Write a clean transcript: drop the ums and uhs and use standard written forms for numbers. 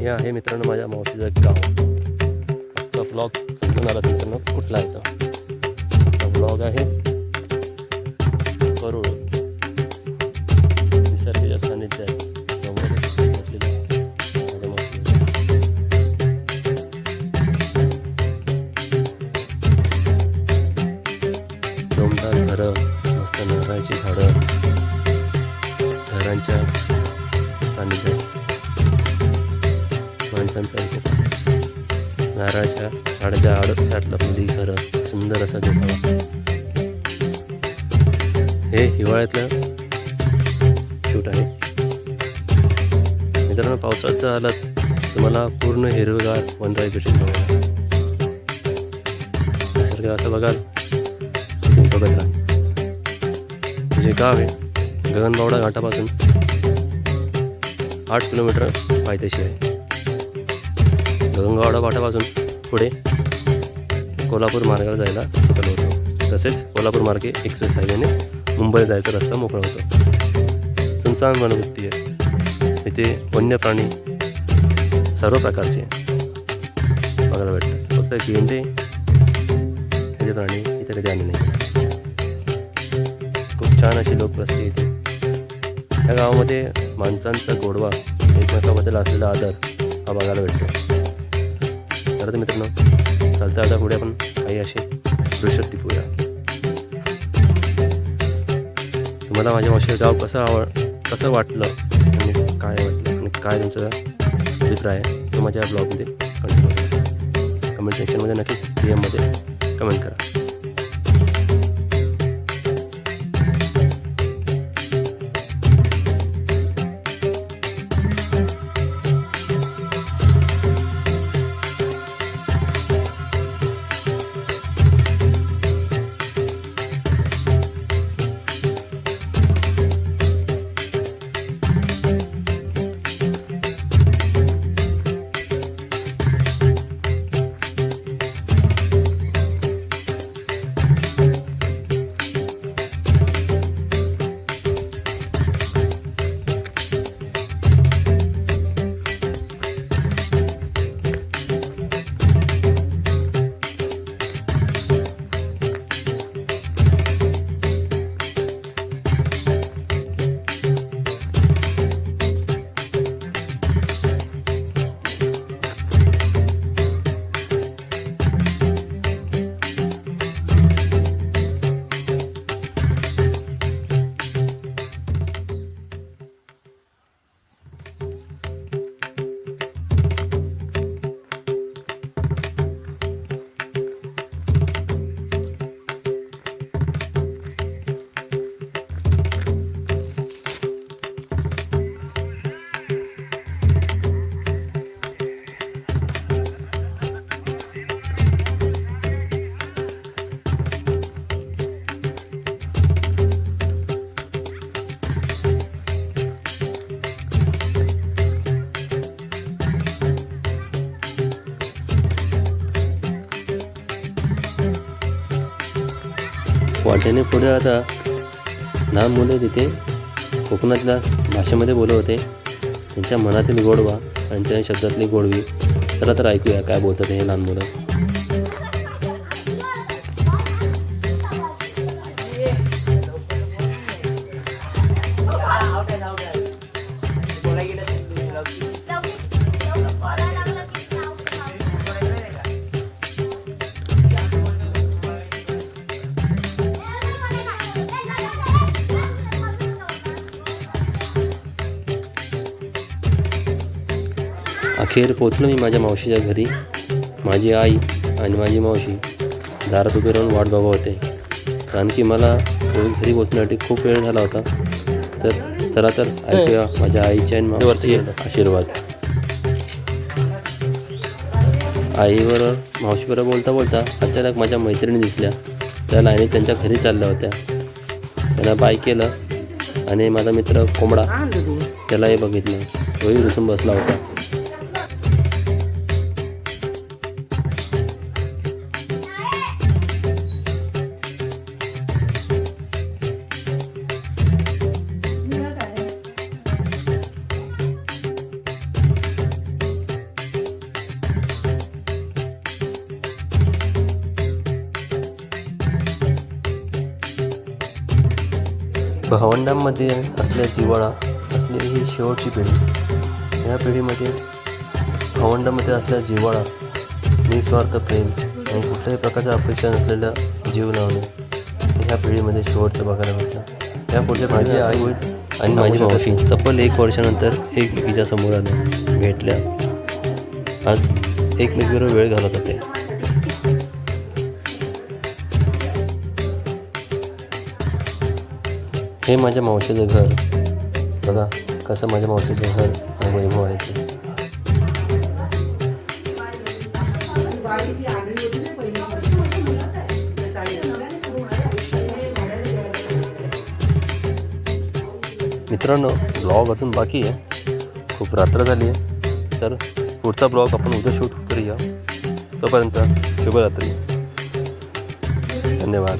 हे आहे मित्रांनो माझ्या मावशीचं गाव. आजचा ब्लॉग समजून आला मित्रांनो कुठला आहे तो ब्लॉग आहे करूळ. निसर्गाच्या सानिध्यात दोमदार घरं, मस्त नारळाची झाडं, घरांच्या सानिध्यात माणसांचा नारळाच्या झाडाच्या आडोशात लपलेली घरं, सुंदर असा देखावा. हे हिवाळ्यातलं शूट आहे मित्रांनो. पावसाचं आलात तुम्हाला पूर्ण हिरवगार वनराई भेटेल. निसर्ग असं बघाल बघत राहा. जे गाव आहे गगनबावडा घाटापासून 8 किलोमीटर पायथ्याशी आहे. गगनबावडा घाटापासून पुढे कोल्हापूर मार्गावर जायला रस्ता चालू होतो. तसेच कोल्हापूर मार्गे एक्सप्रेस हायवेने मुंबईला जायचा रस्ता मोकळा होतो. सुनसान वनवृत्ती आहे. इथे वन्य प्राणी सर्व प्रकारचे बघायला भेटतात. फक्त गेंडे हे प्राणी इथे कधी आले नाही. खूप छान अशी लोकवस्ती येते. या गावामध्ये माणसांचा गोडवा, एकमेकांबद्दल असलेला आदर हा बघायला भेटतो. तर मित्रांनो चालता आता पुढे आपण काही असे दृश्य टिपूया. तुम्हाला माझ्या मावशीचं गाव कसं वाटलं आणि काय वाटलं आणि काय तुमचा अभिप्राय आहे तो माझ्या ब्लॉगमध्ये कमेंट सेक्शनमध्ये नक्की DM मध्ये कमेंट करा. वाटेने पुढे आता लहान मुले तिथे कोकणातल्या भाषेमध्ये बोलत होते. त्यांच्या मनातील गोडवा आणि त्यांच्या शब्दातली गोडवी चला तर ऐकूया काय बोलतात हे लहान मुलं. अखेर पोचलो मी माझ्या मावशीच्या घरी. माझी आई आणि माझी मावशी दारात उभे राहून वाट बघत होते, कारण की मला घरी पोचण्यासाठी खूप वेळ झाला होता. तर चला तर ऐकूया माझ्या आईच्या आणि मावशीचे आशीर्वाद. आईवर मावशीबरोबर बोलता बोलता अचानक माझ्या मैत्रिणी दिसल्या. त्या लाईनीत त्यांच्या घरी चालल्या होत्या. त्यांना बाय केलं आणि माझा मित्र कोंबडा त्यालाही बघितलं. तोही रुसून बसला होता. भावंडांमध्ये असलेला जिव्हाळा असलेली ही शेवटची पिढी. या पिढीमध्ये भावंडांमध्ये असलेला जिव्हाळा, निस्वार्थ प्रेम आणि कुठल्याही प्रकारच्या अपेक्षा नसलेल्या जीव लावणे ह्या पिढीमध्ये शेवटचं बघायला भेटतं. या पुढच्या माझी आई आणि माझी मावशी तब्बल 1 वर्षानंतर एकमेकीच्या समोर आल्या, भेटल्या. आज एकमेकीवर वेळ घालवत होते. हे माझ्या मावशीचं घर. बघा कसं माझ्या मावशीचं घर आणि वैभव आहे ते. मित्रांनो, ब्लॉग अजून बाकी आहे, खूप रात्र झाली आहे, तर पुढचा ब्लॉग आपण उद्या शूट करूया. तोपर्यंत शुभरात्री. धन्यवाद.